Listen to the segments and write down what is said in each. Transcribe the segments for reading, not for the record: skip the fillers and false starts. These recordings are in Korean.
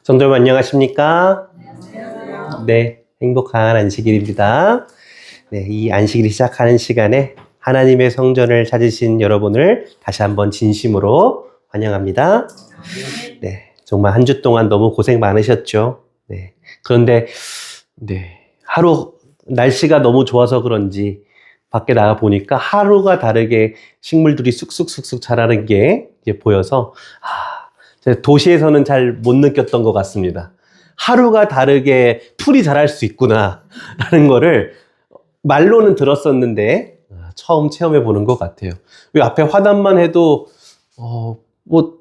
성도님 안녕하십니까? 안녕하세요. 네, 행복한 안식일입니다. 네, 이 안식일 시작하는 시간에 하나님의 성전을 찾으신 여러분을 다시 한번 진심으로 환영합니다. 네, 정말 한 주 동안 너무 고생 많으셨죠? 네, 그런데 하루 날씨가 너무 좋아서 그런지 밖에 나가 보니까 하루가 다르게 식물들이 쑥쑥쑥쑥 자라는 게 이제 보여서 제가 도시에서는 잘 못 느꼈던 것 같습니다. 하루가 다르게 풀이 자랄 수 있구나 라는 거를 말로는 들었었는데 처음 체험해 보는 것 같아요. 이 앞에 화단만 해도 뭐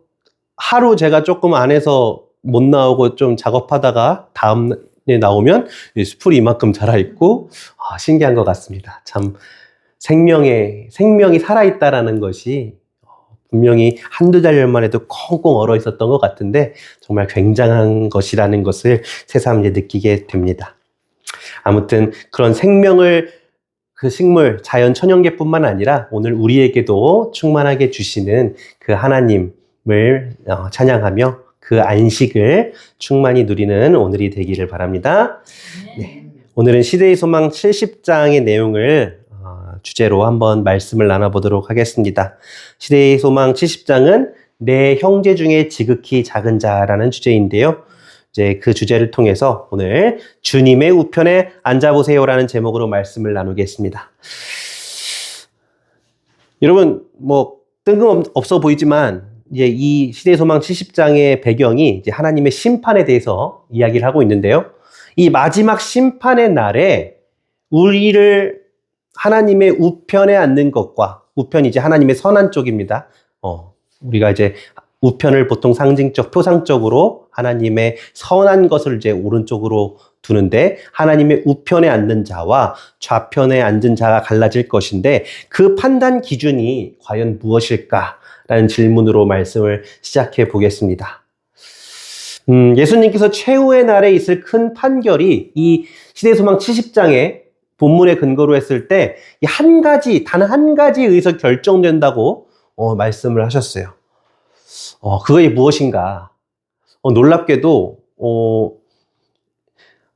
하루 제가 조금 안에서 못 나오고 좀 작업하다가 다음에 나오면 풀이 이만큼 자라 있고 신기한 것 같습니다. 참 생명이 살아있다라는 것이 분명히 한두 달만 해도 꽁꽁 얼어 있었던 것 같은데 정말 굉장한 것이라는 것을 새삼 이제 느끼게 됩니다. 아무튼 그런 생명을 그 식물, 자연 천연계뿐만 아니라 오늘 우리에게도 충만하게 주시는 그 하나님을 찬양하며 그 안식을 충만히 누리는 오늘이 되기를 바랍니다. 네. 오늘은 시대의 소망 70장의 내용을 주제로 한번 말씀을 나눠보도록 하겠습니다. 시대의 소망 70장은 내 형제 중에 지극히 작은 자라는 주제인데요. 이제 그 주제를 통해서 오늘 주님의 우편에 앉아보세요라는 제목으로 말씀을 나누겠습니다. 여러분, 뜬금없어 보이지만 이제 이 시대의 소망 70장의 배경이 이제 하나님의 심판에 대해서 이야기를 하고 있는데요. 이 마지막 심판의 날에 우리를 하나님의 우편에 앉는 것과, 우편이 이제 하나님의 선한 쪽입니다. 우리가 이제 우편을 보통 상징적, 표상적으로 하나님의 선한 것을 이제 오른쪽으로 두는데 하나님의 우편에 앉는 자와 좌편에 앉은 자가 갈라질 것인데 그 판단 기준이 과연 무엇일까라는 질문으로 말씀을 시작해 보겠습니다. 예수님께서 최후의 날에 있을 큰 판결이 이 시대소망 70장에 본문의 근거로 했을 때 단 한 가지에 의해서 결정된다고 말씀을 하셨어요. 그것이 무엇인가? 놀랍게도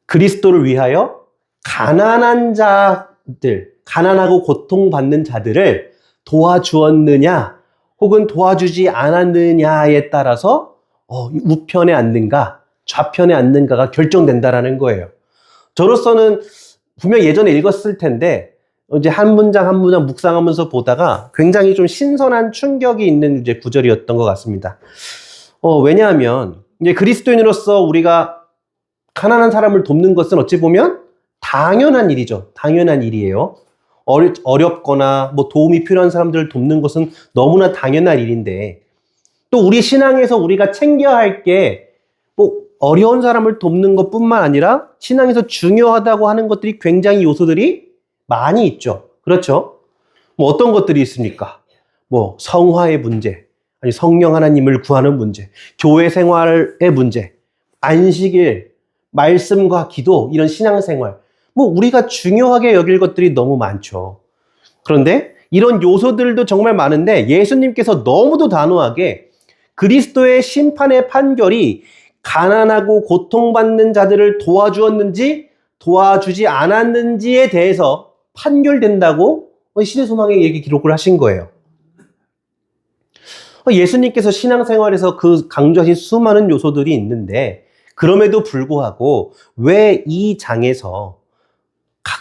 그리스도를 위하여 가난한 자들, 가난하고 고통받는 자들을 도와주었느냐 혹은 도와주지 않았느냐에 따라서 우편에 앉는가 좌편에 앉는가가 결정된다라는 거예요. 저로서는 분명 예전에 읽었을 텐데 이제 한 문장 한 문장 묵상하면서 보다가 굉장히 좀 신선한 충격이 있는 이제 구절이었던 것 같습니다. 왜냐하면 이제 그리스도인으로서 우리가 가난한 사람을 돕는 것은 어찌 보면 당연한 일이죠. 당연한 일이에요. 어렵거나 도움이 필요한 사람들을 돕는 것은 너무나 당연한 일인데 또 우리 신앙에서 우리가 챙겨야 할 게 어려운 사람을 돕는 것뿐만 아니라 신앙에서 중요하다고 하는 것들이 굉장히 요소들이 많이 있죠. 그렇죠? 어떤 것들이 있습니까? 성화의 문제, 아니 성령 하나님을 구하는 문제, 교회 생활의 문제, 안식일, 말씀과 기도, 이런 신앙생활. 우리가 중요하게 여길 것들이 너무 많죠. 그런데 이런 요소들도 정말 많은데 예수님께서 너무도 단호하게 그리스도의 심판의 판결이 가난하고 고통받는 자들을 도와주었는지 도와주지 않았는지에 대해서 판결된다고 시대소망의 얘기 기록을 하신 거예요. 예수님께서 신앙생활에서 그 강조하신 수많은 요소들이 있는데 그럼에도 불구하고 왜 이 장에서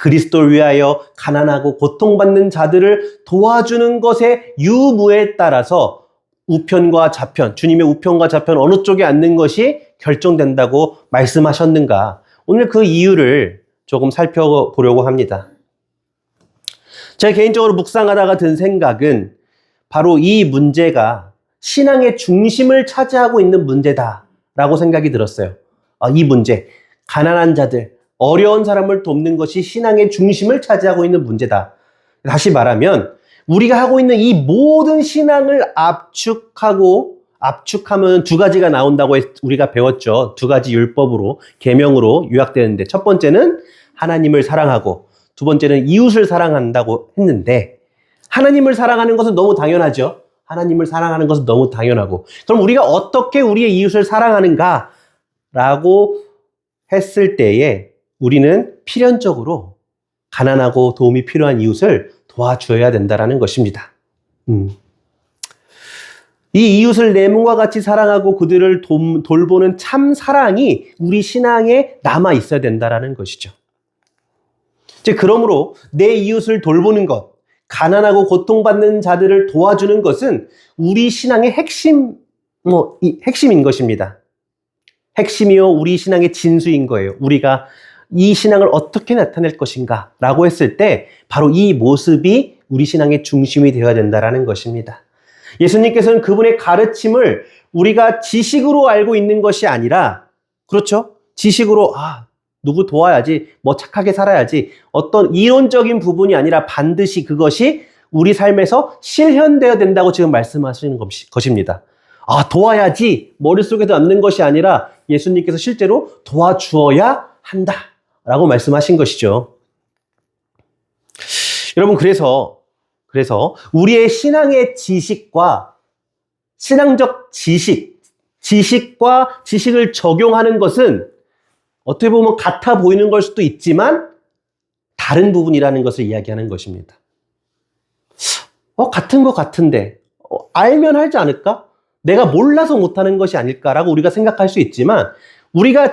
그리스도를 위하여 가난하고 고통받는 자들을 도와주는 것의 유무에 따라서 우편과 좌편, 주님의 우편과 좌편 어느 쪽에 앉는 것이 결정된다고 말씀하셨는가? 오늘 그 이유를 조금 살펴보려고 합니다. 제가 개인적으로 묵상하다가 든 생각은 바로 이 문제가 신앙의 중심을 차지하고 있는 문제다라고 생각이 들었어요. 이 문제, 가난한 자들, 어려운 사람을 돕는 것이 신앙의 중심을 차지하고 있는 문제다. 다시 말하면 우리가 하고 있는 이 모든 신앙을 압축하면 두 가지가 나온다고 우리가 배웠죠. 두 가지 율법으로, 계명으로 요약되는데 첫 번째는 하나님을 사랑하고 두 번째는 이웃을 사랑한다고 했는데 하나님을 사랑하는 것은 너무 당연하죠. 하나님을 사랑하는 것은 너무 당연하고 그럼 우리가 어떻게 우리의 이웃을 사랑하는가 라고 했을 때에 우리는 필연적으로 가난하고 도움이 필요한 이웃을 도와줘야 된다는 것입니다. 이 이웃을 내 몸과 같이 사랑하고 그들을 돌보는 참 사랑이 우리 신앙에 남아 있어야 된다는 것이죠. 그러므로 내 이웃을 돌보는 것, 가난하고 고통받는 자들을 도와주는 것은 우리 신앙의 핵심인 것입니다. 핵심이요, 우리 신앙의 진수인 거예요. 우리가 이 신앙을 어떻게 나타낼 것인가 라고 했을 때 바로 이 모습이 우리 신앙의 중심이 되어야 된다는 것입니다. 예수님께서는 그분의 가르침을 우리가 지식으로 알고 있는 것이 아니라, 그렇죠? 지식으로 누구 도와야지, 뭐 착하게 살아야지, 어떤 이론적인 부분이 아니라 반드시 그것이 우리 삶에서 실현되어야 된다고 지금 말씀하시는 것입니다. 도와야지 머릿속에 남는 것이 아니라 예수님께서 실제로 도와주어야 한다라고 말씀하신 것이죠. 여러분, 그래서 우리의 신앙의 지식과 신앙적 지식과 지식을 적용하는 것은 어떻게 보면 같아 보이는 걸 수도 있지만 다른 부분이라는 것을 이야기하는 것입니다. 같은 것 같은데 알면 하지 않을까? 내가 몰라서 못하는 것이 아닐까라고 우리가 생각할 수 있지만 우리가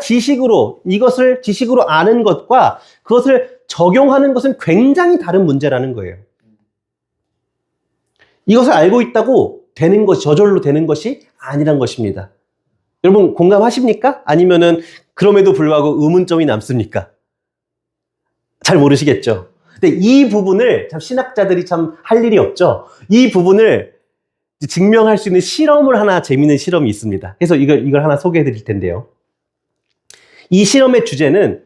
이것을 지식으로 아는 것과 그것을 적용하는 것은 굉장히 다른 문제라는 거예요. 이것을 알고 있다고 되는 것이, 저절로 되는 것이 아니란 것입니다. 여러분 공감하십니까? 아니면은 그럼에도 불구하고 의문점이 남습니까? 잘 모르시겠죠? 근데 이 부분을 참 신학자들이 참 할 일이 없죠. 이 부분을 증명할 수 있는 실험을 하나, 재미있는 실험이 있습니다. 그래서 이걸 하나 소개해 드릴 텐데요. 이 실험의 주제는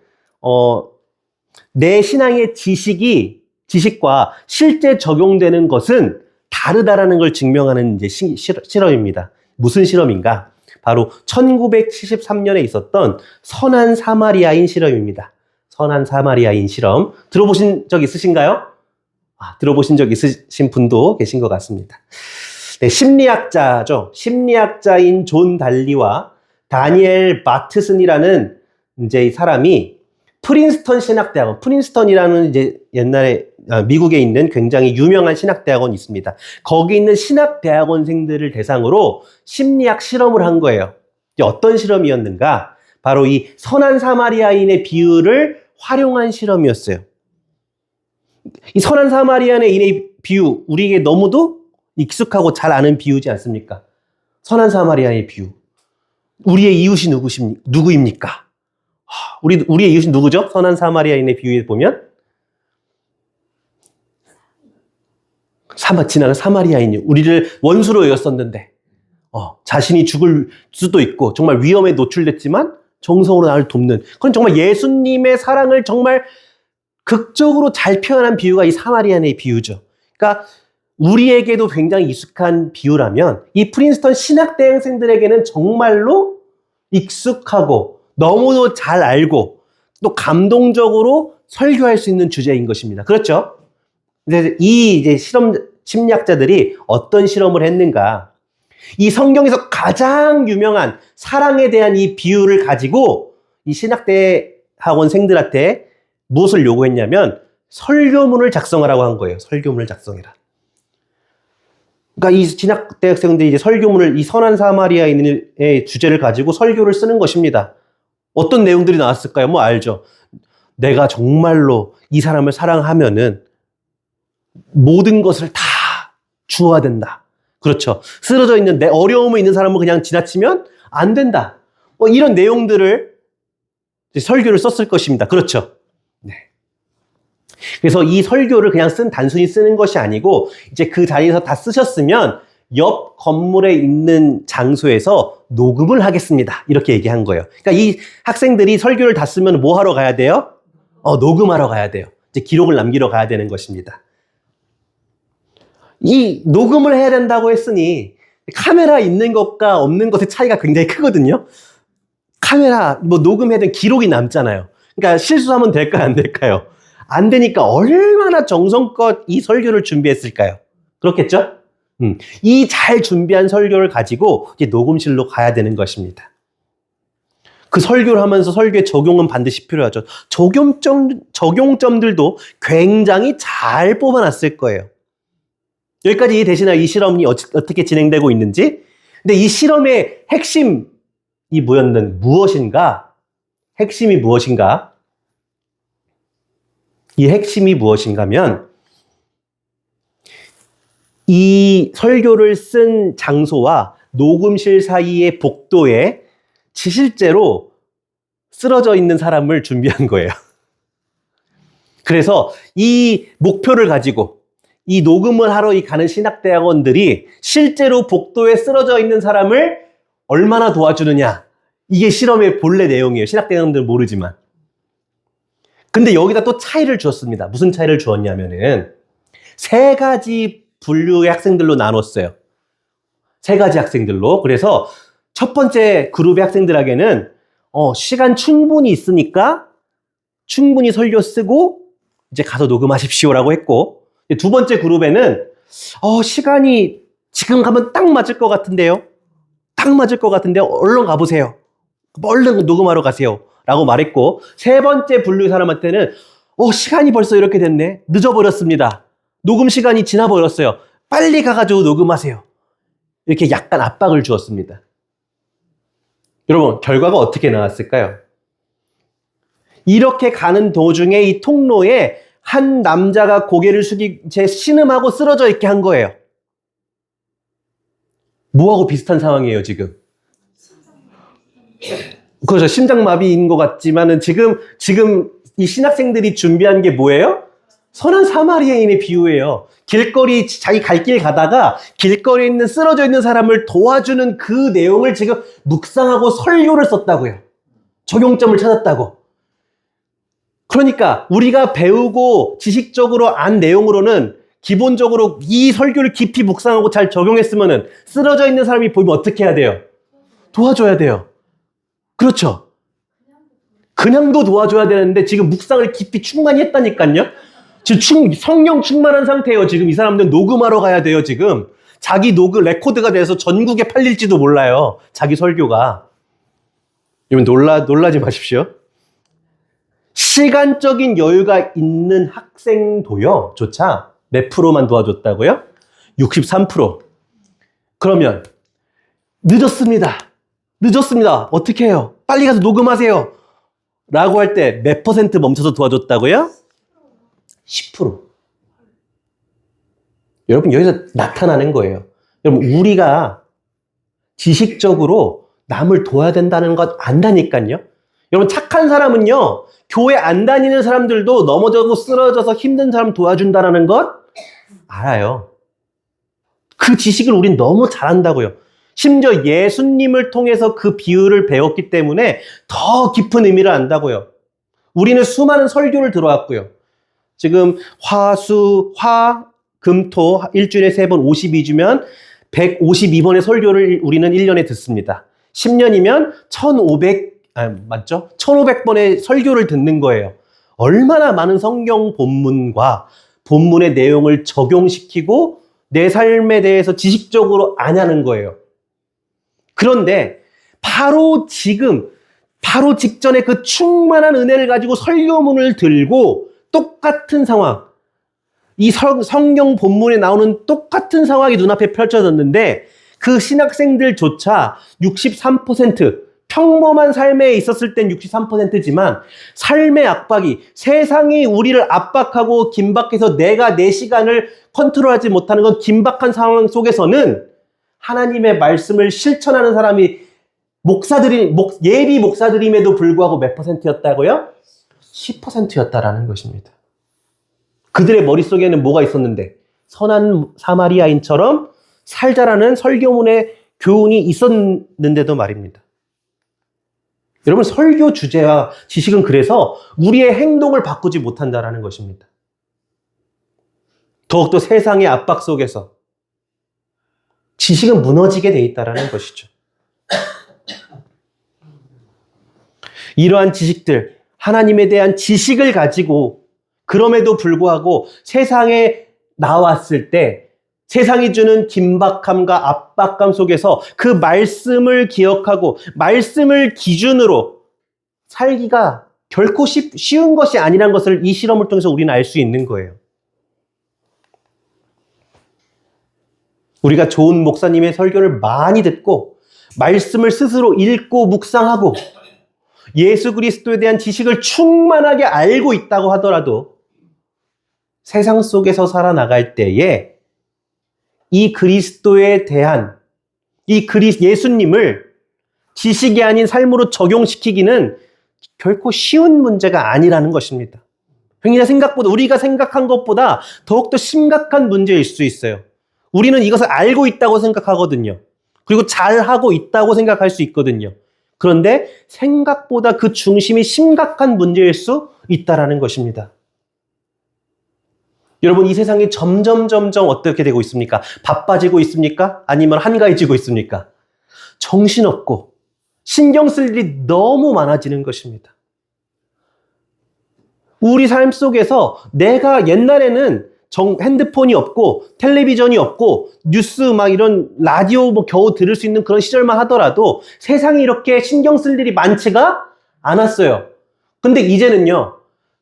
내 신앙의 지식과 실제 적용되는 것은 다르다라는 걸 증명하는 이제 실험입니다. 무슨 실험인가? 바로 1973년에 있었던 선한 사마리아인 실험입니다. 선한 사마리아인 실험. 들어보신 적 있으신가요? 들어보신 적 있으신 분도 계신 것 같습니다. 네, 심리학자죠. 심리학자인 존 달리와 다니엘 바트슨이라는 이제 이 사람이 프린스턴 신학대학원, 프린스턴이라는 이제 옛날에 미국에 있는 굉장히 유명한 신학대학원이 있습니다. 거기 있는 신학대학원생들을 대상으로 심리학 실험을 한 거예요. 어떤 실험이었는가? 바로 이 선한 사마리아인의 비유를 활용한 실험이었어요. 이 선한 사마리아인의 비유, 우리에게 너무도 익숙하고 잘 아는 비유지 않습니까? 선한 사마리아인의 비유. 우리의 이웃이 누구입니까? 우리의 이웃이 누구죠? 선한 사마리아인의 비유에 보면 지나간 사마리아인이 우리를 원수로 여겼었는데 자신이 죽을 수도 있고 정말 위험에 노출됐지만 정성으로 나를 돕는, 그건 정말 예수님의 사랑을 정말 극적으로 잘 표현한 비유가 이 사마리아인의 비유죠. 그러니까 우리에게도 굉장히 익숙한 비유라면 이 프린스턴 신학대학생들에게는 정말로 익숙하고 너무도 잘 알고 또 감동적으로 설교할 수 있는 주제인 것입니다. 그렇죠? 근데 이 이제 심리학자들이 어떤 실험을 했는가? 이 성경에서 가장 유명한 사랑에 대한 이 비유를 가지고 이 신학대학원생들한테 무엇을 요구했냐면 설교문을 작성하라고 한 거예요. 설교문을 작성해라. 그러니까 이 신학대학생들이 이제 설교문을 이 선한 사마리아인의 주제를 가지고 설교를 쓰는 것입니다. 어떤 내용들이 나왔을까요? 뭐 알죠? 내가 정말로 이 사람을 사랑하면은 모든 것을 다 주어야 된다. 그렇죠. 쓰러져 있는 내 어려움에 있는 사람을 그냥 지나치면 안 된다. 뭐 이런 내용들을 설교를 썼을 것입니다. 그렇죠. 네. 그래서 이 설교를 그냥 단순히 쓰는 것이 아니고 이제 그 자리에서 다 쓰셨으면 옆 건물에 있는 장소에서 녹음을 하겠습니다. 이렇게 얘기한 거예요. 그러니까 이 학생들이 설교를 다 쓰면 뭐 하러 가야 돼요? 녹음하러 가야 돼요. 이제 기록을 남기러 가야 되는 것입니다. 이 녹음을 해야 된다고 했으니 카메라 있는 것과 없는 것의 차이가 굉장히 크거든요. 카메라 뭐 녹음해야 되는 기록이 남잖아요. 그러니까 실수하면 될까요? 안 될까요? 안 되니까 얼마나 정성껏 이 설교를 준비했을까요? 그렇겠죠? 이 잘 준비한 설교를 가지고 이제 녹음실로 가야 되는 것입니다. 그 설교를 하면서 설교의 적용은 반드시 필요하죠. 적용점들도 굉장히 잘 뽑아놨을 거예요. 여기까지 이해되시나요? 이 실험이 어떻게 진행되고 있는지? 근데 이 실험의 핵심이 무엇인가? 핵심이 무엇인가? 이 핵심이 무엇인가면 이 설교를 쓴 장소와 녹음실 사이의 복도에 실제로 쓰러져 있는 사람을 준비한 거예요. 그래서 이 목표를 가지고 이 녹음을 하러 가는 신학대학원들이 실제로 복도에 쓰러져 있는 사람을 얼마나 도와주느냐. 이게 실험의 본래 내용이에요. 신학대학원들은 모르지만. 근데 여기다 또 차이를 주었습니다. 무슨 차이를 주었냐면은 3가지 분류의 학생들로 나눴어요. 3가지 학생들로. 그래서 첫 번째 그룹의 학생들에게는 시간 충분히 있으니까 충분히 설교 쓰고 이제 가서 녹음하십시오라고 했고, 두 번째 그룹에는 시간이 지금 가면 딱 맞을 것 같은데요. 딱 맞을 것 같은데요. 얼른 가보세요. 얼른 녹음하러 가세요. 라고 말했고, 3번째 분류의 사람한테는 시간이 벌써 이렇게 됐네. 늦어버렸습니다. 녹음 시간이 지나버렸어요. 빨리 가가지고 녹음하세요. 이렇게 약간 압박을 주었습니다. 여러분, 결과가 어떻게 나왔을까요? 이렇게 가는 도중에 이 통로에 한 남자가 고개를 숙이고 신음하고 쓰러져 있게 한 거예요. 뭐하고 비슷한 상황이에요, 지금? 그렇죠. 심장마비인 것 같지만은 지금 이 신학생들이 준비한 게 뭐예요? 선한 사마리아인의 비유예요. 자기 갈 길 가다가 길거리에 있는 쓰러져 있는 사람을 도와주는 그 내용을 지금 묵상하고 설교를 썼다고요. 적용점을 찾았다고. 그러니까 우리가 배우고 지식적으로 안 내용으로는 기본적으로 이 설교를 깊이 묵상하고 잘 적용했으면은 쓰러져 있는 사람이 보이면 어떻게 해야 돼요? 도와줘야 돼요. 그렇죠? 그냥도 도와줘야 되는데 지금 묵상을 깊이 충만히 했다니까요. 지금 성령 충만한 상태예요. 지금 이 사람들 녹음하러 가야 돼요. 지금 자기 녹음 레코드가 돼서 전국에 팔릴지도 몰라요. 자기 설교가. 여러분 놀라지 마십시오. 시간적인 여유가 있는 학생도요. 조차 몇 프로만 도와줬다고요? 63%. 그러면 늦었습니다. 어떻게 해요? 빨리 가서 녹음하세요. 라고 할 때 몇 퍼센트 멈춰서 도와줬다고요? 10%. 여러분, 여기서 나타나는 거예요. 여러분, 우리가 지식적으로 남을 도와야 된다는 것 안다니까요. 여러분, 착한 사람은요, 교회 안 다니는 사람들도 넘어져서 쓰러져서 힘든 사람 도와준다는 것 알아요. 그 지식을 우린 너무 잘한다고요. 심지어 예수님을 통해서 그 비유를 배웠기 때문에 더 깊은 의미를 안다고요. 우리는 수많은 설교를 들어왔고요. 지금 금토 일주일에 3번 52주면 152번의 설교를 우리는 1년에 듣습니다. 10년이면 1500번의 설교를 듣는 거예요. 얼마나 많은 성경 본문과 본문의 내용을 적용시키고 내 삶에 대해서 지식적으로 아냐는 거예요. 그런데 바로 직전에 그 충만한 은혜를 가지고 설교문을 들고 똑같은 상황, 이 성경 본문에 나오는 똑같은 상황이 눈앞에 펼쳐졌는데 그 신학생들조차 63%, 평범한 삶에 있었을 땐 63%지만 삶의 압박이, 세상이 우리를 압박하고 긴박해서 내가 내 시간을 컨트롤하지 못하는 건 긴박한 상황 속에서는 하나님의 말씀을 실천하는 사람이 예비 목사들임에도 불구하고 몇 %였다고요? 10%였다라는 것입니다. 그들의 머릿속에는 뭐가 있었는데? 선한 사마리아인처럼 살자라는 설교문의 교훈이 있었는데도 말입니다. 여러분, 설교 주제와 지식은 그래서 우리의 행동을 바꾸지 못한다라는 것입니다. 더욱더 세상의 압박 속에서 지식은 무너지게 돼 있다라는 것이죠. 이러한 지식들, 하나님에 대한 지식을 가지고 그럼에도 불구하고 세상에 나왔을 때 세상이 주는 긴박함과 압박감 속에서 그 말씀을 기억하고 말씀을 기준으로 살기가 결코 쉬운 것이 아니란 것을 이 실험을 통해서 우리는 알 수 있는 거예요. 우리가 좋은 목사님의 설교를 많이 듣고 말씀을 스스로 읽고 묵상하고 예수 그리스도에 대한 지식을 충만하게 알고 있다고 하더라도 세상 속에서 살아나갈 때에 이 그리스도에 대한 예수님을 지식이 아닌 삶으로 적용시키기는 결코 쉬운 문제가 아니라는 것입니다. 우리가 생각한 것보다 더욱더 심각한 문제일 수 있어요. 우리는 이것을 알고 있다고 생각하거든요. 그리고 잘하고 있다고 생각할 수 있거든요. 그런데 생각보다 그 중심이 심각한 문제일 수 있다는 것입니다. 여러분, 이 세상이 점점 어떻게 되고 있습니까? 바빠지고 있습니까? 아니면 한가해지고 있습니까? 정신없고 신경 쓸 일이 너무 많아지는 것입니다. 우리 삶 속에서 내가 옛날에는 핸드폰이 없고 텔레비전이 없고 뉴스 이런 라디오 겨우 들을 수 있는 그런 시절만 하더라도 세상이 이렇게 신경 쓸 일이 많지가 않았어요. 근데 이제는요,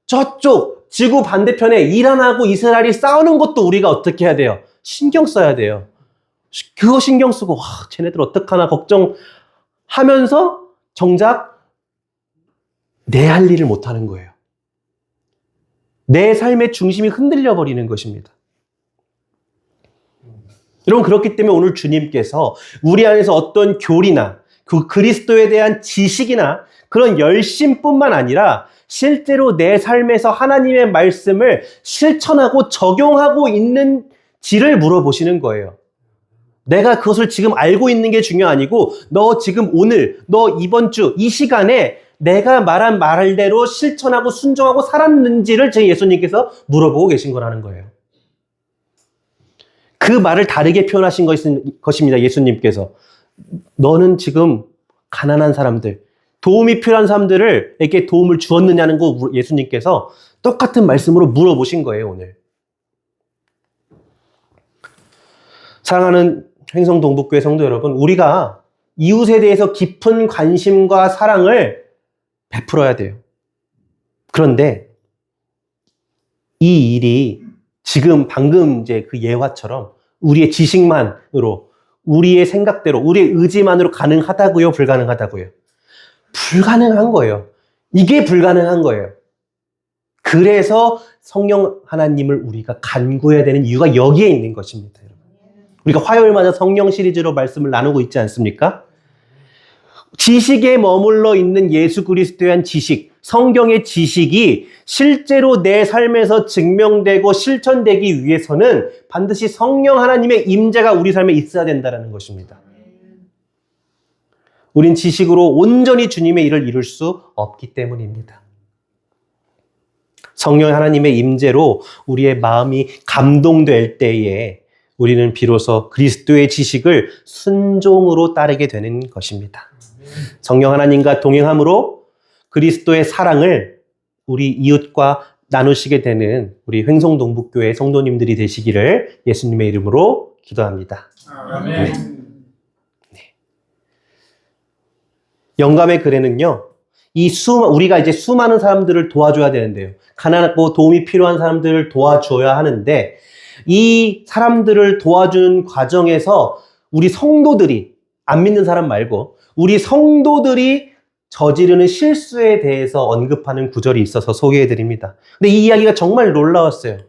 저쪽 지구 반대편에 이란하고 이스라엘이 싸우는 것도 우리가 어떻게 해야 돼요? 신경 써야 돼요. 그거 신경 쓰고 쟤네들 어떡하나 걱정하면서 정작 내 할 일을 못하는 거예요. 내 삶의 중심이 흔들려 버리는 것입니다. 여러분, 그렇기 때문에 오늘 주님께서 우리 안에서 어떤 교리나 그 그리스도에 대한 지식이나 그런 열심뿐만 아니라 실제로 내 삶에서 하나님의 말씀을 실천하고 적용하고 있는지를 물어보시는 거예요. 내가 그것을 지금 알고 있는 게 중요 아니고 너 지금 오늘, 너 이번 주, 이 시간에 내가 말한 말대로 실천하고 순종하고 살았는지를 제 예수님께서 물어보고 계신 거라는 거예요. 그 말을 다르게 표현하신 것입니다. 예수님께서. 너는 지금 가난한 사람들, 도움이 필요한 사람들에게 도움을 주었느냐는 거 예수님께서 똑같은 말씀으로 물어보신 거예요, 오늘. 사랑하는 횡성동북교회 성도 여러분, 우리가 이웃에 대해서 깊은 관심과 사랑을 베풀어야 돼요. 그런데 이 일이 방금 이제 그 예화처럼 우리의 지식만으로, 우리의 생각대로, 우리의 의지만으로 가능하다고요? 불가능하다고요? 불가능한 거예요. 이게 불가능한 거예요. 그래서 성령 하나님을 우리가 간구해야 되는 이유가 여기에 있는 것입니다. 우리가 화요일마다 성령 시리즈로 말씀을 나누고 있지 않습니까? 지식에 머물러 있는 예수 그리스도에 대한 지식, 성경의 지식이 실제로 내 삶에서 증명되고 실천되기 위해서는 반드시 성령 하나님의 임재가 우리 삶에 있어야 된다는 것입니다. 우린 지식으로 온전히 주님의 일을 이룰 수 없기 때문입니다. 성령 하나님의 임재로 우리의 마음이 감동될 때에 우리는 비로소 그리스도의 지식을 순종으로 따르게 되는 것입니다. 성령 하나님과 동행함으로 그리스도의 사랑을 우리 이웃과 나누시게 되는 우리 횡성동북교회 성도님들이 되시기를 예수님의 이름으로 기도합니다. 아멘. 네. 영감의 글에는요, 우리가 이제 수많은 사람들을 도와줘야 되는데요. 가난하고 도움이 필요한 사람들을 도와줘야 하는데, 이 사람들을 도와주는 과정에서 우리 성도들이, 안 믿는 사람 말고 우리 성도들이 저지르는 실수에 대해서 언급하는 구절이 있어서 소개해드립니다. 근데 이 이야기가 정말 놀라웠어요.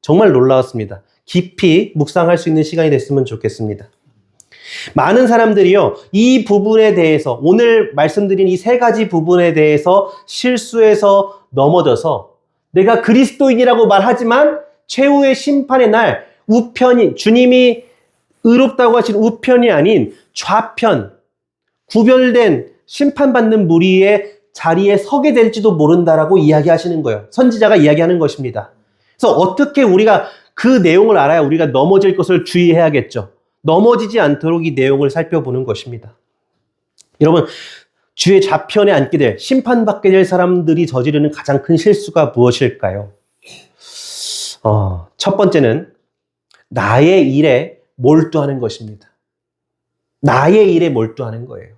정말 놀라웠습니다. 깊이 묵상할 수 있는 시간이 됐으면 좋겠습니다. 많은 사람들이요, 이 부분에 대해서, 오늘 말씀드린 이 세 가지 부분에 대해서 실수해서 넘어져서 내가 그리스도인이라고 말하지만 최후의 심판의 날 주님이 의롭다고 하신 우편이 아닌 좌편, 구별된 심판받는 무리의 자리에 서게 될지도 모른다라고 이야기하시는 거예요. 선지자가 이야기하는 것입니다. 그래서 어떻게 우리가 그 내용을 알아야 우리가 넘어질 것을 주의해야겠죠. 넘어지지 않도록 이 내용을 살펴보는 것입니다. 여러분, 주의 좌편에 앉게 될, 심판받게 될 사람들이 저지르는 가장 큰 실수가 무엇일까요? 첫 번째는 나의 일에 몰두하는 것입니다. 나의 일에 몰두하는 거예요.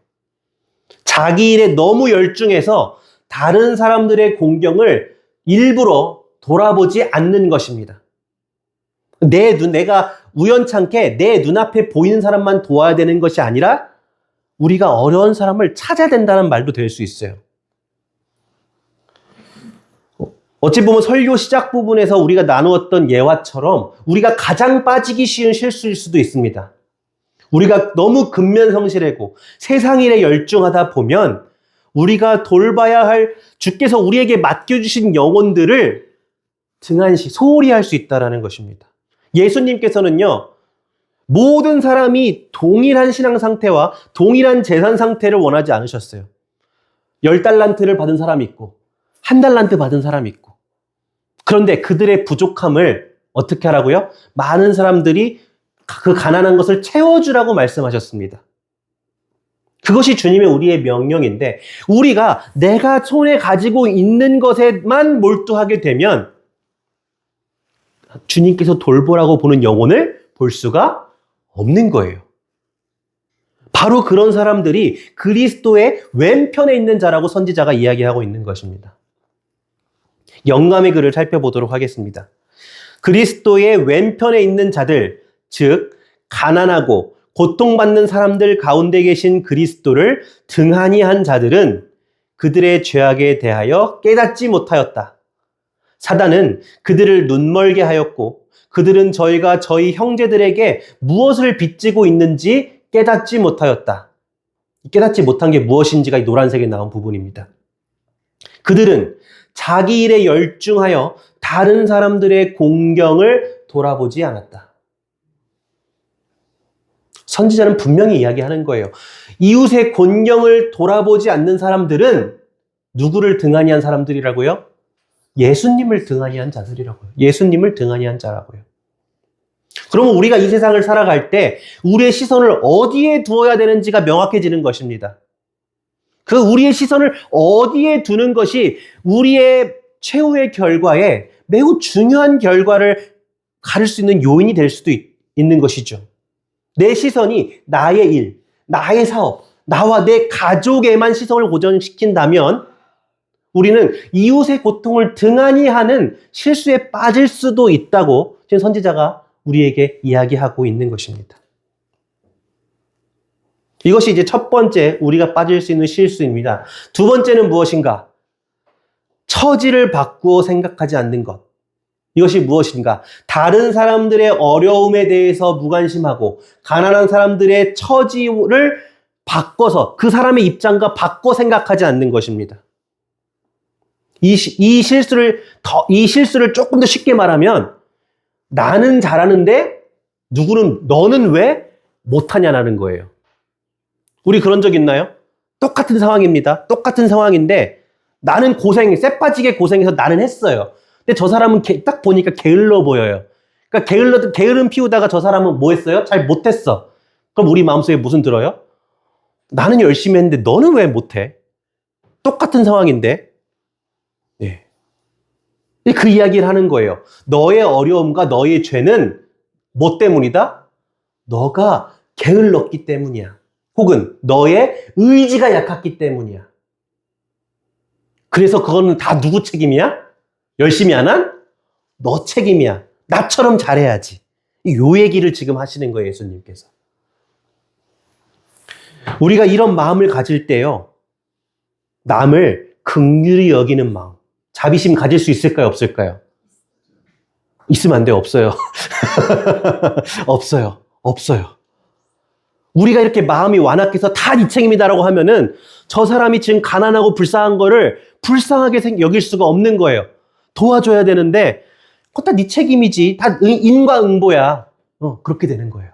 자기 일에 너무 열중해서 다른 사람들의 공경을 일부러 돌아보지 않는 것입니다. 내가 우연찮게 내 눈앞에 보이는 사람만 도와야 되는 것이 아니라 우리가 어려운 사람을 찾아야 된다는 말도 될 수 있어요. 어찌 보면 설교 시작 부분에서 우리가 나누었던 예화처럼 우리가 가장 빠지기 쉬운 실수일 수도 있습니다. 우리가 너무 근면성실하고 세상 일에 열중하다 보면 우리가 돌봐야 할 주께서 우리에게 맡겨주신 영혼들을 등한시 소홀히 할 수 있다는 것입니다. 예수님께서는요, 모든 사람이 동일한 신앙 상태와 동일한 재산 상태를 원하지 않으셨어요. 10달란트를 받은 사람이 있고 1달란트 받은 사람이 있고, 그런데 그들의 부족함을 어떻게 하라고요? 많은 사람들이 그 가난한 것을 채워주라고 말씀하셨습니다. 그것이 주님의 우리의 명령인데, 우리가 내가 손에 가지고 있는 것에만 몰두하게 되면 주님께서 돌보라고 보는 영혼을 볼 수가 없는 거예요. 바로 그런 사람들이 그리스도의 왼편에 있는 자라고 선지자가 이야기하고 있는 것입니다. 영감의 글을 살펴보도록 하겠습니다. 그리스도의 왼편에 있는 자들, 즉 가난하고 고통받는 사람들 가운데 계신 그리스도를 등한히 한 자들은 그들의 죄악에 대하여 깨닫지 못하였다. 사단은 그들을 눈멀게 하였고 그들은 저희가 저희 형제들에게 무엇을 빚지고 있는지 깨닫지 못하였다. 깨닫지 못한 게 무엇인지가 이 노란색에 나온 부분입니다. 그들은 자기 일에 열중하여 다른 사람들의 공경을 돌아보지 않았다. 선지자는 분명히 이야기하는 거예요. 이웃의 공경을 돌아보지 않는 사람들은 누구를 등한히 한 사람들이라고요? 예수님을 등한히 한 자들이라고요. 예수님을 등한히 한 자라고요. 그러면 우리가 이 세상을 살아갈 때 우리의 시선을 어디에 두어야 되는지가 명확해지는 것입니다. 그 우리의 시선을 어디에 두는 것이 우리의 최후의 결과에 매우 중요한 결과를 가를 수 있는 요인이 될 수도 있는 것이죠. 내 시선이 나의 일, 나의 사업, 나와 내 가족에만 시선을 고정시킨다면 우리는 이웃의 고통을 등한히 하는 실수에 빠질 수도 있다고 지금 선지자가 우리에게 이야기하고 있는 것입니다. 이것이 이제 첫 번째 우리가 빠질 수 있는 실수입니다. 두 번째는 무엇인가? 처지를 바꾸어 생각하지 않는 것. 이것이 무엇인가? 다른 사람들의 어려움에 대해서 무관심하고 가난한 사람들의 처지를 바꿔서 그 사람의 입장과 바꿔 생각하지 않는 것입니다. 이 실수를 조금 더 쉽게 말하면 나는 잘하는데 너는 왜 못하냐라는 거예요. 우리 그런 적 있나요? 똑같은 상황입니다. 똑같은 상황인데 나는 쎄빠지게 고생해서 나는 했어요. 근데 저 사람은 딱 보니까 게을러 보여요. 그러니까 게으름 피우다가 저 사람은 뭐 했어요? 잘 못했어. 그럼 우리 마음속에 무슨 들어요? 나는 열심히 했는데 너는 왜 못해? 똑같은 상황인데. 네. 그 이야기를 하는 거예요. 너의 어려움과 너의 죄는 뭐 때문이다? 너가 게을렀기 때문이야. 혹은 너의 의지가 약했기 때문이야. 그래서 그거는 다 누구 책임이야? 열심히 안 한? 너 책임이야. 나처럼 잘해야지. 요 얘기를 지금 하시는 거예요, 예수님께서. 우리가 이런 마음을 가질 때요, 남을 긍휼히 여기는 마음, 자비심 가질 수 있을까요, 없을까요? 있으면 안 돼요, 없어요. 없어요. 우리가 이렇게 마음이 완악해서 다 네 책임이다라고 하면은 저 사람이 지금 가난하고 불쌍한 거를 불쌍하게 여길 수가 없는 거예요. 도와줘야 되는데 그거 다 네 책임이지. 다 인과응보야. 그렇게 되는 거예요.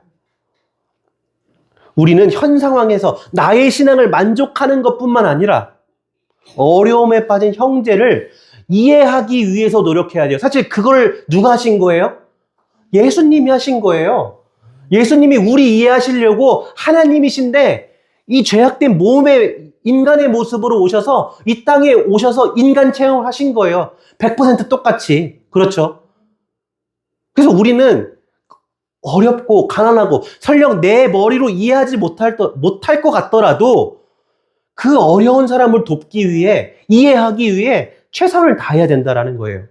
우리는 현 상황에서 나의 신앙을 만족하는 것뿐만 아니라 어려움에 빠진 형제를 이해하기 위해서 노력해야 돼요. 사실 그걸 누가 하신 거예요? 예수님이 하신 거예요. 예수님이 우리 이해하시려고 하나님이신데 이 죄악된 몸의 인간의 모습으로 오셔서 이 땅에 오셔서 인간 체험을 하신 거예요. 100% 똑같이. 그렇죠? 그래서 우리는 어렵고 가난하고 설령 내 머리로 이해하지 못할 것 같더라도 그 어려운 사람을 돕기 위해, 이해하기 위해 최선을 다해야 된다라는 거예요.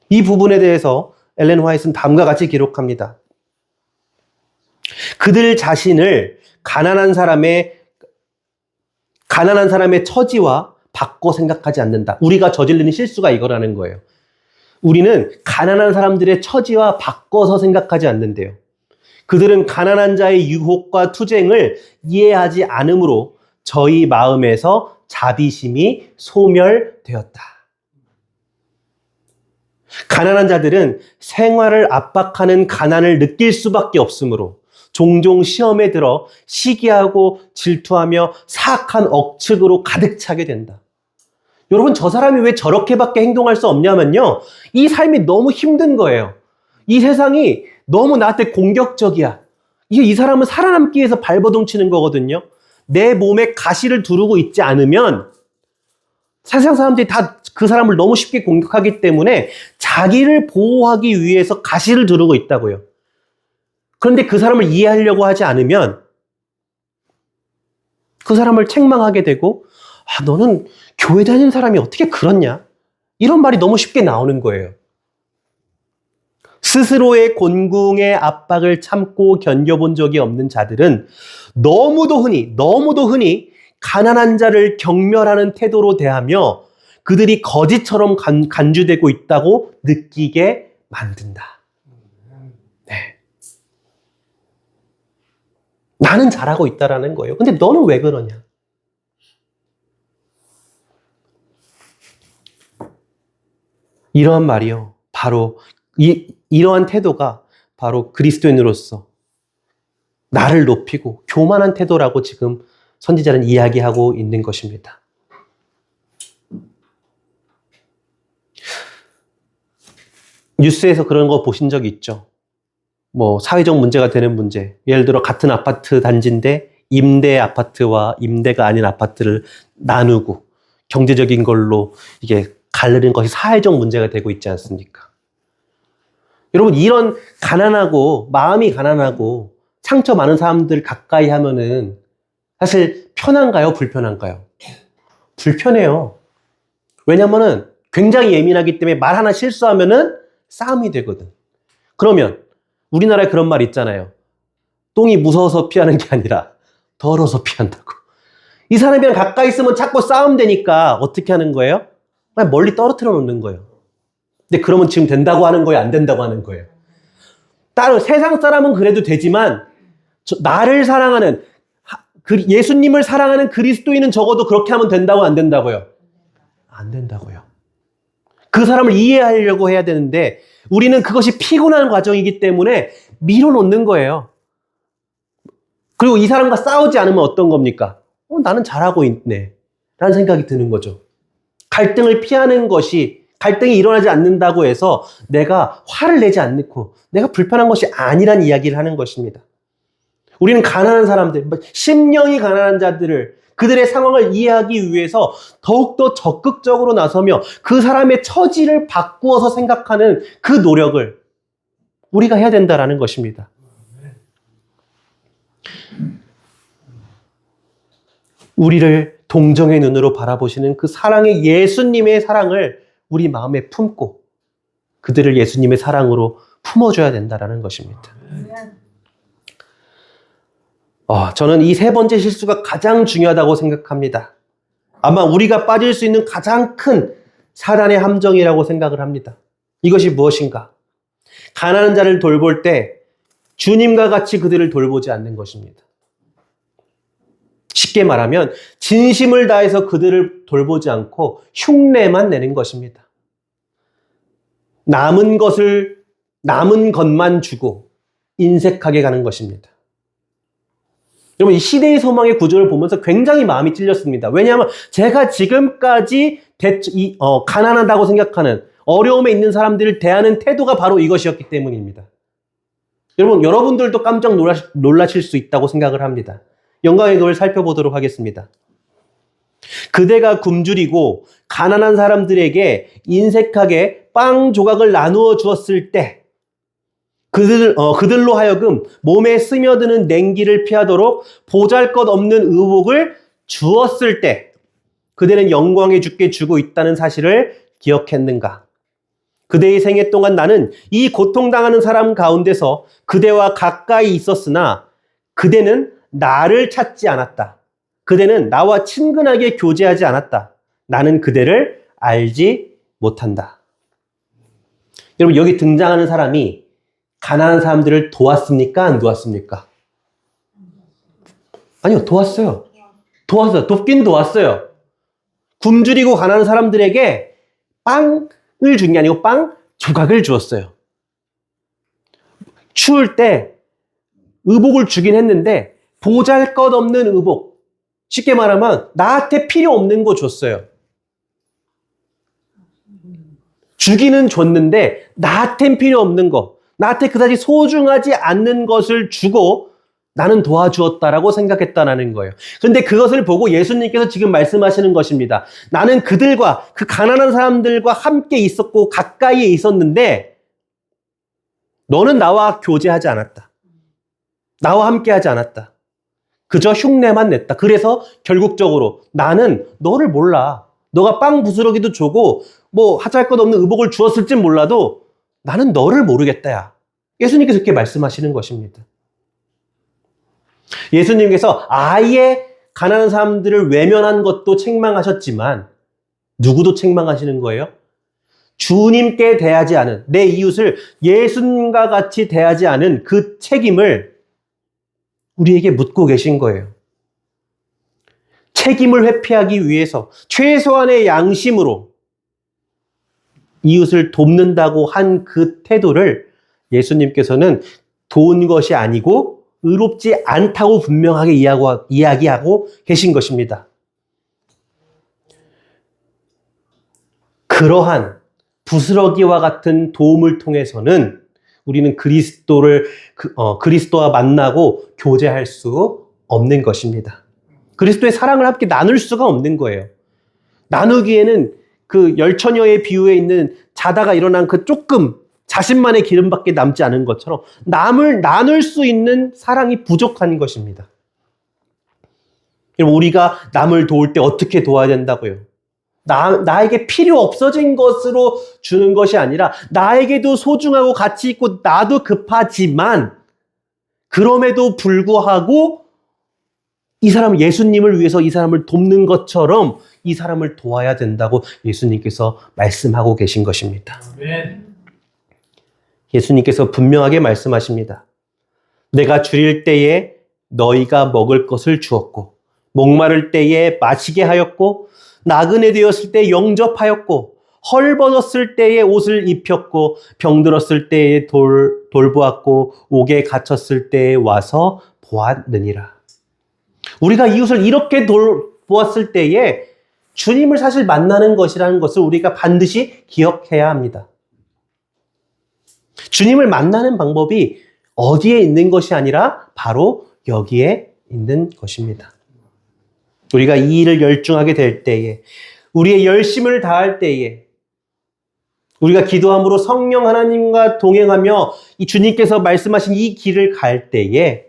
이 부분에 대해서 엘렌 화이트는 다음과 같이 기록합니다. 그들 자신을 가난한 사람의 처지와 바꿔 생각하지 않는다. 우리가 저지르는 실수가 이거라는 거예요. 우리는 가난한 사람들의 처지와 바꿔서 생각하지 않는데요. 그들은 가난한 자의 유혹과 투쟁을 이해하지 않으므로 저희 마음에서 자비심이 소멸되었다. 가난한 자들은 생활을 압박하는 가난을 느낄 수밖에 없으므로 종종 시험에 들어 시기하고 질투하며 사악한 억측으로 가득 차게 된다. 여러분, 저 사람이 왜 저렇게밖에 행동할 수 없냐면요, 이 삶이 너무 힘든 거예요. 이 세상이 너무 나한테 공격적이야. 이 사람은 살아남기 위해서 발버둥 치는 거거든요. 내 몸에 가시를 두르고 있지 않으면 세상 사람들이 다 그 사람을 너무 쉽게 공격하기 때문에 자기를 보호하기 위해서 가시를 두르고 있다고요. 그런데 그 사람을 이해하려고 하지 않으면 그 사람을 책망하게 되고, 너는 교회 다니는 사람이 어떻게 그렇냐? 이런 말이 너무 쉽게 나오는 거예요. 스스로의 곤궁의 압박을 참고 견뎌본 적이 없는 자들은 너무도 흔히 가난한 자를 경멸하는 태도로 대하며 그들이 거짓처럼 간주되고 있다고 느끼게 만든다. 네. 나는 잘하고 있다라는 거예요. 근데 너는 왜 그러냐? 이러한 말이요, 바로 이러한 태도가 바로 그리스도인으로서 나를 높이고 교만한 태도라고 지금 선지자는 이야기하고 있는 것입니다. 뉴스에서 그런 거 보신 적 있죠? 사회적 문제가 되는 문제. 예를 들어 같은 아파트 단지인데 임대 아파트와 임대가 아닌 아파트를 나누고 경제적인 걸로 이게 가르는 것이 사회적 문제가 되고 있지 않습니까? 여러분, 이런 마음이 가난하고 상처 많은 사람들 가까이 하면은 사실 편한가요? 불편한가요? 불편해요. 왜냐면은 굉장히 예민하기 때문에 말 하나 실수하면은 싸움이 되거든. 그러면 우리나라에 그런 말 있잖아요. 똥이 무서워서 피하는 게 아니라 더러워서 피한다고. 이 사람이랑 가까이 있으면 자꾸 싸움 되니까 어떻게 하는 거예요? 그냥 멀리 떨어뜨려 놓는 거예요. 근데 그러면 지금 된다고 하는 거예요? 안 된다고 하는 거예요? 다른 세상 사람은 그래도 되지만 나를 사랑하는, 예수님을 사랑하는 그리스도인은 적어도 그렇게 하면 된다고 안 된다고요? 안 된다고요. 그 사람을 이해하려고 해야 되는데 우리는 그것이 피곤한 과정이기 때문에 밀어놓는 거예요. 그리고 이 사람과 싸우지 않으면 어떤 겁니까? 나는 잘하고 있네 라는 생각이 드는 거죠. 갈등을 피하는 것이, 갈등이 일어나지 않는다고 해서 내가 화를 내지 않고 내가 불편한 것이 아니란 이야기를 하는 것입니다. 우리는 가난한 사람들, 심령이 가난한 자들을, 그들의 상황을 이해하기 위해서 더욱더 적극적으로 나서며 그 사람의 처지를 바꾸어서 생각하는 그 노력을 우리가 해야 된다라는 것입니다. 우리를 동정의 눈으로 바라보시는 그 사랑의 예수님의 사랑을 우리 마음에 품고 그들을 예수님의 사랑으로 품어줘야 된다라는 것입니다. 저는 이 세 번째 실수가 가장 중요하다고 생각합니다. 아마 우리가 빠질 수 있는 가장 큰 사단의 함정이라고 생각을 합니다. 이것이 무엇인가? 가난한 자를 돌볼 때 주님과 같이 그들을 돌보지 않는 것입니다. 쉽게 말하면 진심을 다해서 그들을 돌보지 않고 흉내만 내는 것입니다. 남은 것만 주고 인색하게 가는 것입니다. 여러분, 이 시대의 소망의 구조를 보면서 굉장히 마음이 찔렸습니다. 왜냐하면 제가 지금까지 가난하다고 생각하는, 어려움에 있는 사람들을 대하는 태도가 바로 이것이었기 때문입니다. 여러분들도 깜짝 놀라실 수 있다고 생각을 합니다. 영광의 글을 살펴보도록 하겠습니다. 그대가 굶주리고 가난한 사람들에게 인색하게 빵 조각을 나누어 주었을 때 그들로 하여금 몸에 스며드는 냉기를 피하도록 보잘것없는 의복을 주었을 때 그대는 영광의 주께 주고 있다는 사실을 기억했는가? 그대의 생애 동안 나는 이 고통당하는 사람 가운데서 그대와 가까이 있었으나 그대는 나를 찾지 않았다. 그대는 나와 친근하게 교제하지 않았다. 나는 그대를 알지 못한다. 여러분, 여기 등장하는 사람이 가난한 사람들을 도왔습니까? 안 도왔습니까? 아니요, 도왔어요. 도왔어요. 돕긴 도왔어요. 굶주리고 가난한 사람들에게 빵을 준 게 아니고 빵 조각을 주었어요. 추울 때 의복을 주긴 했는데 보잘것없는 의복, 쉽게 말하면 나한테 필요 없는 거 줬어요. 주기는 줬는데 나한텐 필요 없는 거, 나한테 그다지 소중하지 않는 것을 주고 나는 도와주었다라고 생각했다라는 거예요. 그런데 그것을 보고 예수님께서 지금 말씀하시는 것입니다. 나는 그들과, 그 가난한 사람들과 함께 있었고 가까이에 있었는데 너는 나와 교제하지 않았다. 나와 함께하지 않았다. 그저 흉내만 냈다. 그래서 결국적으로 나는 너를 몰라. 너가 빵 부스러기도 주고 뭐 하잘것없는 의복을 주었을진 몰라도 나는 너를 모르겠다. 야. 예수님께서 그렇게 말씀하시는 것입니다. 예수님께서 아예 가난한 사람들을 외면한 것도 책망하셨지만 누구도 책망하시는 거예요? 주님께 대하지 않은, 내 이웃을 예수님과 같이 대하지 않은 그 책임을 우리에게 묻고 계신 거예요. 책임을 회피하기 위해서 최소한의 양심으로 이웃을 돕는다고 한 그 태도를 예수님께서는 도운 것이 아니고 의롭지 않다고 분명하게 이야기하고 계신 것입니다. 그러한 부스러기와 같은 도움을 통해서는 우리는 그리스도와 만나고 교제할 수 없는 것입니다. 그리스도의 사랑을 함께 나눌 수가 없는 거예요. 나누기에는 그 열처녀의 비유에 있는 자다가 일어난 그 조금 자신만의 기름밖에 남지 않은 것처럼 남을 나눌 수 있는 사랑이 부족한 것입니다. 우리가 남을 도울 때 어떻게 도와야 된다고요? 나에게 필요 없어진 것으로 주는 것이 아니라 나에게도 소중하고 가치 있고 나도 급하지만 그럼에도 불구하고 이 사람 예수님을 위해서 이 사람을 돕는 것처럼 이 사람을 도와야 된다고 예수님께서 말씀하고 계신 것입니다. 아멘. 예수님께서 분명하게 말씀하십니다. 내가 줄일 때에 너희가 먹을 것을 주었고 목마를 때에 마시게 하였고 나그네 되었을 때 영접하였고 헐벗었을 때에 옷을 입혔고 병들었을 때에 돌보았고 옥에 갇혔을 때에 와서 보았느니라. 우리가 이웃을 이렇게 돌보았을 때에 주님을 사실 만나는 것이라는 것을 우리가 반드시 기억해야 합니다. 주님을 만나는 방법이 어디에 있는 것이 아니라 바로 여기에 있는 것입니다. 우리가 이 일을 열중하게 될 때에, 우리의 열심을 다할 때에, 우리가 기도함으로 성령 하나님과 동행하며 이 주님께서 말씀하신 이 길을 갈 때에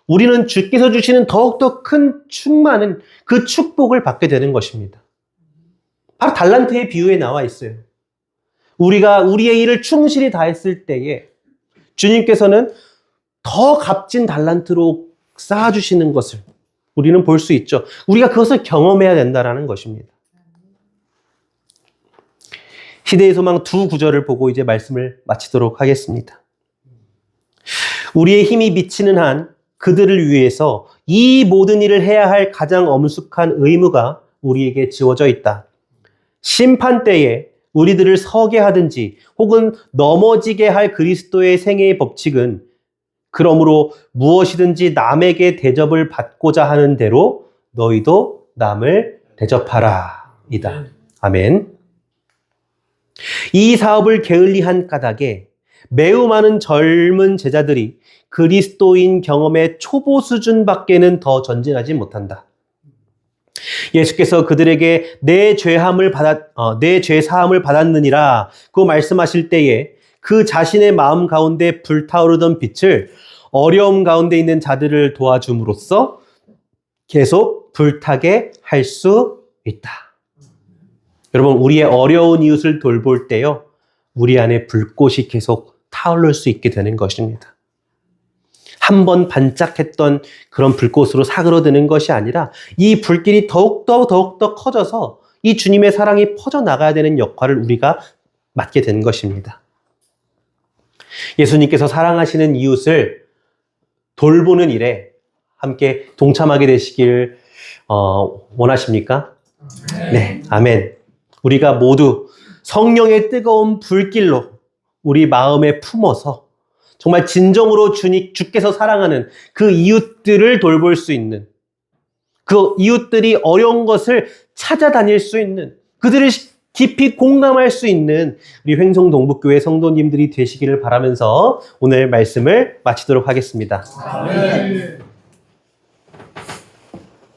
우리는 주께서 주시는 더욱더 큰 충만한 그 축복을 받게 되는 것입니다. 바로 달란트의 비유에 나와 있어요. 우리가 우리의 일을 충실히 다했을 때에 주님께서는 더 값진 달란트로 쌓아주시는 것을 우리는 볼 수 있죠. 우리가 그것을 경험해야 된다는 것입니다. 시대의 소망 두 구절을 보고 이제 말씀을 마치도록 하겠습니다. 우리의 힘이 미치는 한 그들을 위해서 이 모든 일을 해야 할 가장 엄숙한 의무가 우리에게 지워져 있다. 심판 때에 우리들을 서게 하든지 혹은 넘어지게 할 그리스도의 생애의 법칙은 그러므로 무엇이든지 남에게 대접을 받고자 하는 대로 너희도 남을 대접하라 이다. 아멘. 이 사업을 게을리한 까닭에 매우 많은 젊은 제자들이 그리스도인 경험의 초보 수준밖에는 더 전진하지 못한다. 예수께서 그들에게 내 죄사함을 받았느니라 그 말씀하실 때에 그 자신의 마음 가운데 불타오르던 빛을 어려움 가운데 있는 자들을 도와줌으로써 계속 불타게 할 수 있다. 여러분, 우리의 어려운 이웃을 돌볼 때요, 우리 안에 불꽃이 계속 타오를 수 있게 되는 것입니다. 한번 반짝했던 그런 불꽃으로 사그러드는 것이 아니라 이 불길이 더욱더 커져서 이 주님의 사랑이 퍼져나가야 되는 역할을 우리가 맡게 되는 것입니다. 예수님께서 사랑하시는 이웃을 돌보는 일에 함께 동참하게 되시길 원하십니까? 네, 아멘. 우리가 모두 성령의 뜨거운 불길로 우리 마음에 품어서 정말 진정으로 주께서 사랑하는 그 이웃들을 돌볼 수 있는, 그 이웃들이 어려운 것을 찾아다닐 수 있는, 그들을 깊이 공감할 수 있는 우리 횡성동북교회 성도님들이 되시기를 바라면서 오늘 말씀을 마치도록 하겠습니다. 아멘.